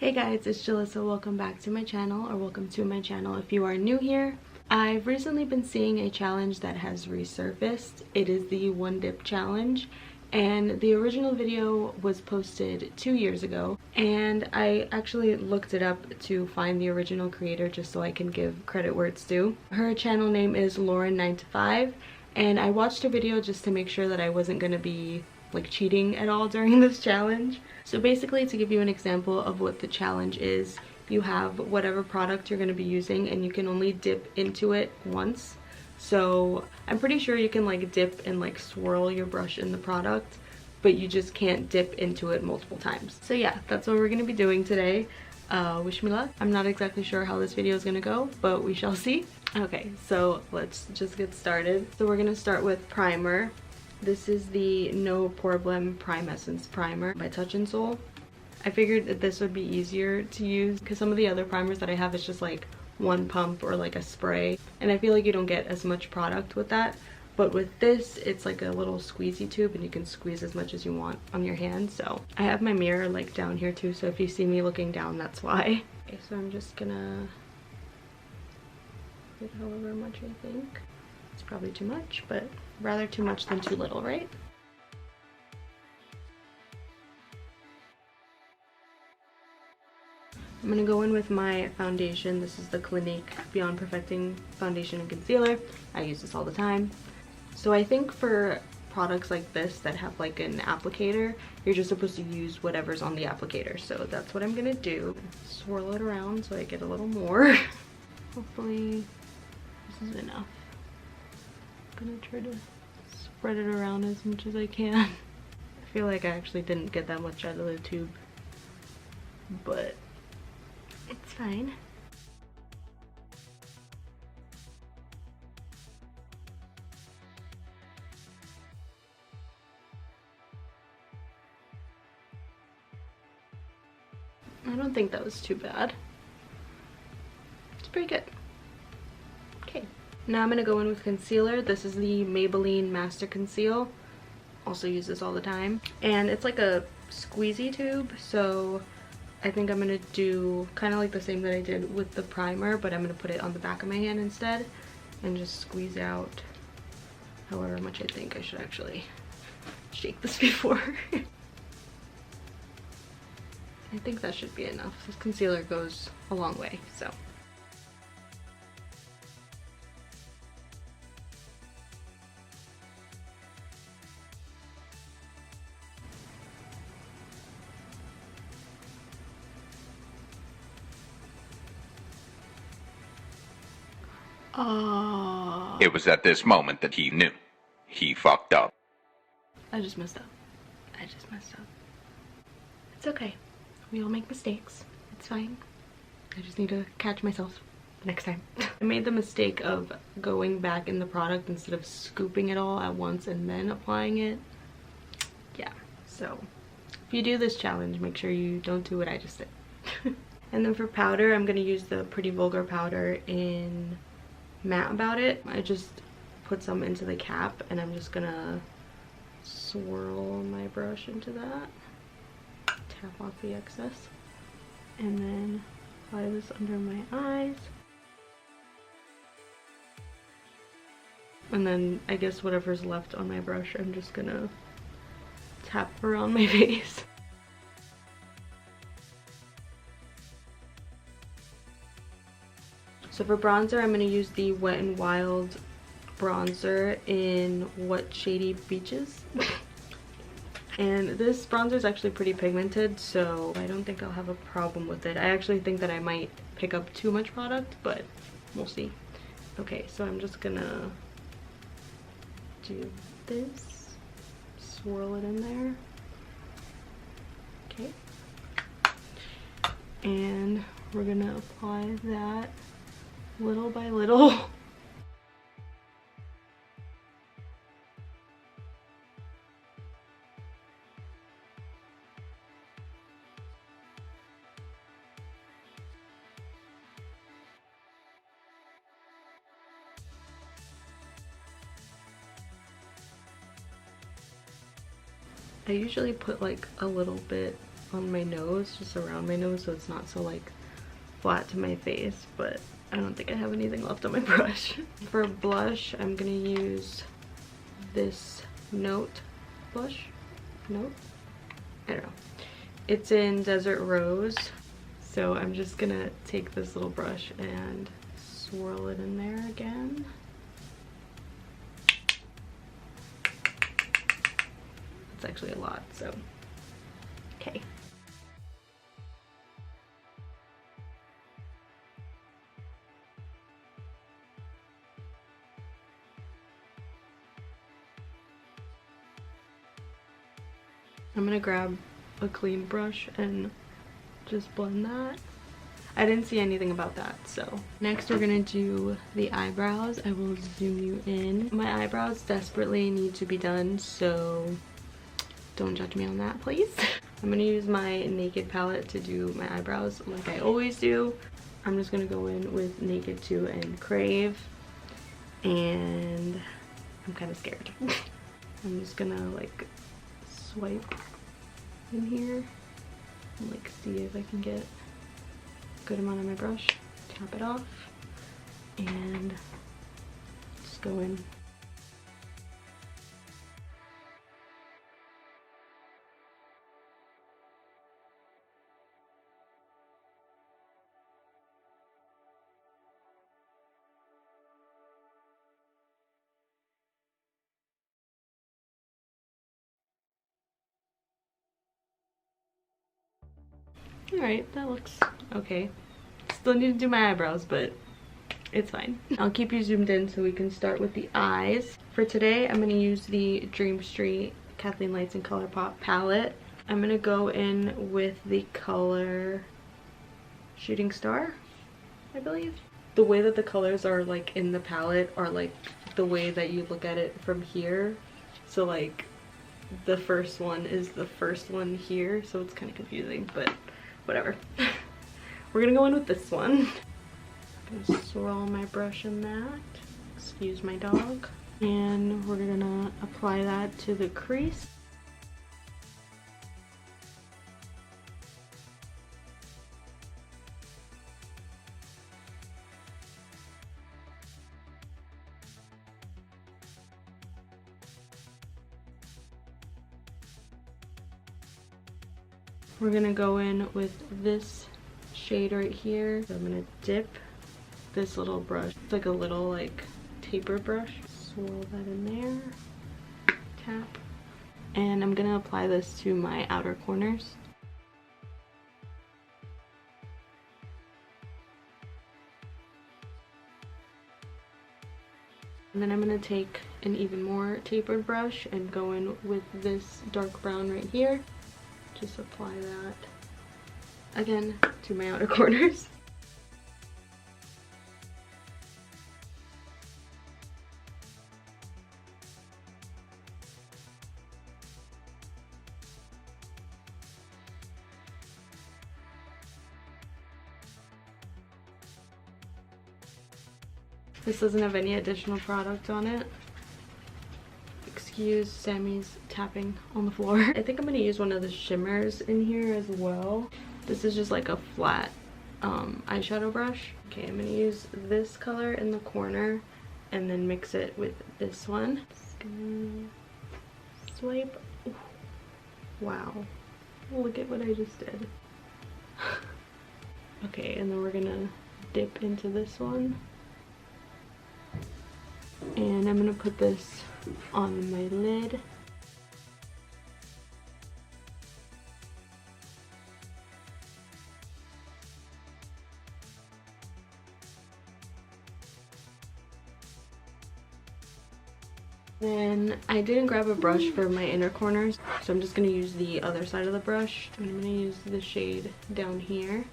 Hey guys, it's Jalissa. Welcome back to my channel, or welcome to my channel if you are new here. I've recently been seeing a challenge that has resurfaced. It is the One Dip challenge, and the original video was posted 2 years ago, and I actually looked it up to find the original creator just so I can give credit where it's due. Her channel name is Lauren9to5, and I watched a video just to make sure that I wasn't going to be like cheating at all during this challenge. So basically, to give you an example of what the challenge is, you have whatever product you're going to be using and you can only dip into it once. So I'm pretty sure you can like dip and like swirl your brush in the product, but you just can't dip into it multiple times. So yeah, that's what we're going to be doing today. Wish me luck. I'm not exactly sure how this video is going to go, but we shall see. Okay, so let's just get started. So we're going to start with primer. This is the No Problem Prime Essence Primer by Touch in Sol. I figured that this would be easier to use because some of the other primers that I have is just like one pump or like a spray, and I feel like you don't get as much product with that. But with this, it's like a little squeezy tube and you can squeeze as much as you want on your hand. So I have my mirror like down here too, so if you see me looking down, that's why. Okay, so I'm just gonna get however much I think. It's probably too much, but rather too much than too little, right? I'm gonna go in with my foundation. This is the Clinique Beyond Perfecting Foundation and Concealer. I use this all the time. So I think for products like this that have like an applicator, you're just supposed to use whatever's on the applicator. So that's what I'm gonna do. Swirl it around so I get a little more. Hopefully this is enough. I'm gonna try to spread it around as much as I can. I feel like I actually didn't get that much out of the tube, but it's fine. I don't think that was too bad. It's pretty good. Okay. Now I'm gonna go in with concealer. This is the Maybelline Master Conceal. Also use this all the time. And it's like a squeezy tube, so I think I'm gonna do kind of like the same that I did with the primer, but I'm gonna put it on the back of my hand instead and just squeeze out however much. I think I should actually shake this before. I think that should be enough. This concealer goes a long way, so. It was at this moment that he knew. He fucked up. I just messed up. It's okay. We all make mistakes. It's fine. I just need to catch myself next time. I made the mistake of going back in the product instead of scooping it all at once and then applying it. Yeah, so if you do this challenge, make sure you don't do what I just did. And then for powder, I'm going to use the Pretty Vulgar powder in Matte About It. I just put some into the cap and I'm just gonna swirl my brush into that, tap off the excess, and then apply this under my eyes. And then I guess whatever's left on my brush, I'm just gonna tap around my face. So for bronzer, I'm going to use the Wet n Wild bronzer in What Shady Beaches. And this bronzer is actually pretty pigmented, so I don't think I'll have a problem with it. I actually think that I might pick up too much product, but we'll see. Okay, so I'm just gonna do this, swirl it in there. Okay. And we're gonna apply that little by little. I usually put like a little bit on my nose, just around my nose, so it's not so like flat to my face, but I don't think I have anything left on my brush. For blush, I'm gonna use this Note blush. Note? I don't know. It's in Desert Rose. So I'm just gonna take this little brush and swirl it in there again. It's actually a lot, so okay. I'm gonna grab a clean brush and just blend that. I didn't see anything about that, so. Next we're gonna do the eyebrows. I will zoom you in. My eyebrows desperately need to be done, so don't judge me on that, please. I'm gonna use my Naked palette to do my eyebrows like I always do. I'm just gonna go in with Naked 2 and Crave, and I'm kind of scared. I'm just gonna like swipe in here and like see if I can get a good amount on my brush, tap it off, and just go in. Alright, that looks okay. Still need to do my eyebrows, but it's fine. I'll keep you zoomed in so we can start with the eyes. For today, I'm going to use the Dream Street Kathleen Lights and ColourPop palette. I'm going to go in with the color Shooting Star, I believe. The way that the colors are like in the palette are like the way that you look at it from here. So like the first one is the first one here, so it's kind of confusing, but whatever. We're gonna go in with this one. I'm gonna swirl my brush in that. Excuse my dog. And we're gonna apply that to the crease. We're gonna go in with this shade right here. So I'm gonna dip this little brush. It's like a little like taper brush. Swirl that in there. Tap. And I'm gonna apply this to my outer corners. And then I'm gonna take an even more tapered brush and go in with this dark brown right here. Just apply that again to my outer corners. This doesn't have any additional product on it. Excuse Sammy's tapping on the floor. I think I'm gonna use one of the shimmers in here as well. This is just like a flat eyeshadow brush. Okay, I'm gonna use this color in the corner and then mix it with this one. Just gonna swipe. Ooh. Wow, look at what I just did. Okay, and then we're gonna dip into this one. And I'm gonna put this on my lid. Then I didn't grab a brush for my inner corners, so I'm just gonna use the other side of the brush. And I'm gonna use the shade down here.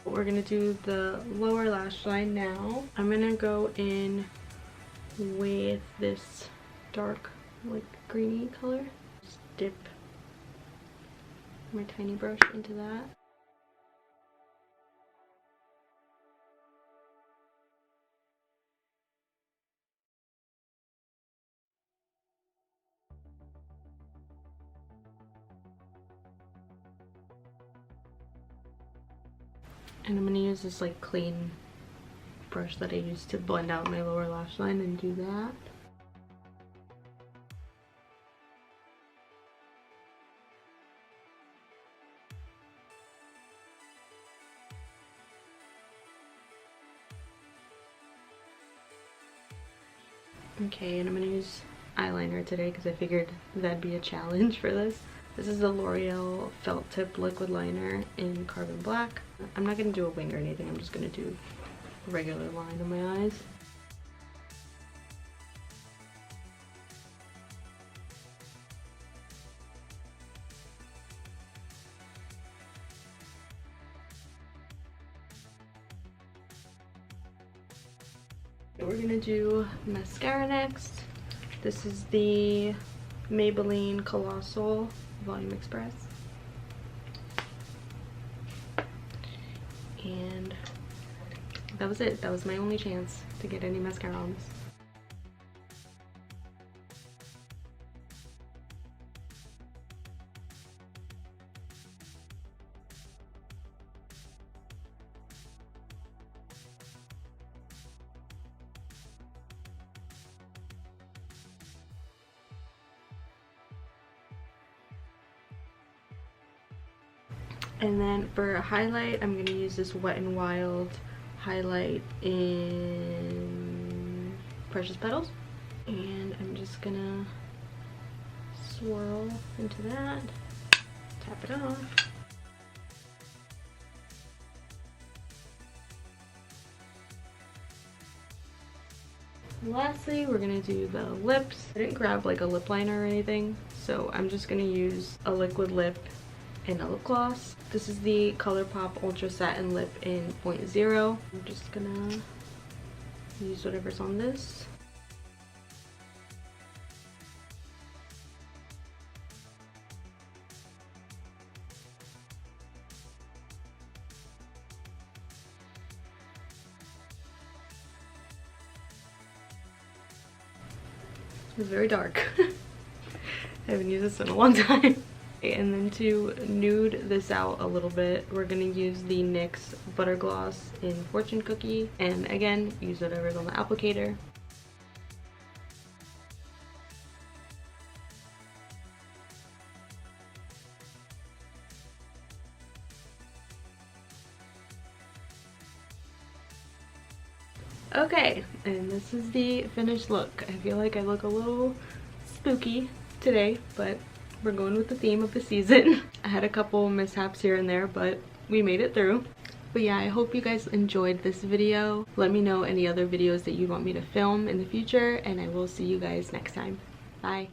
We're gonna do the lower lash line now. I'm gonna go in with this dark, like greeny color. Just dip my tiny brush into that. And I'm gonna use this like clean brush that I used to blend out my lower lash line and do that. Okay, and I'm gonna use eyeliner today because I figured that'd be a challenge for this. This is the L'Oreal Felt Tip Liquid Liner in Carbon Black. I'm not gonna do a wing or anything, I'm just gonna do a regular line on my eyes. We're gonna do mascara next. This is the Maybelline Colossal Volume Express. And that was it. That was my only chance to get any mascara on this. And then for a highlight, I'm gonna use this Wet n Wild highlight in Precious Petals. And I'm just gonna swirl into that, tap it off. Lastly, we're gonna do the lips. I didn't grab like a lip liner or anything, so I'm just gonna use a liquid lip and a lip gloss. This is the ColourPop Ultra Satin Lip in 0.0. I'm just gonna use whatever's on this. It's very dark. I haven't used this in a long time. And then to nude this out a little bit, we're gonna use the NYX Butter Gloss in Fortune Cookie. And again, use whatever's on the applicator. Okay, and this is the finished look. I feel like I look a little spooky today, but we're going with the theme of the season. I had a couple mishaps here and there, but we made it through. But yeah, I hope you guys enjoyed this video. Let me know any other videos that you want me to film in the future, and I will see you guys next time. Bye.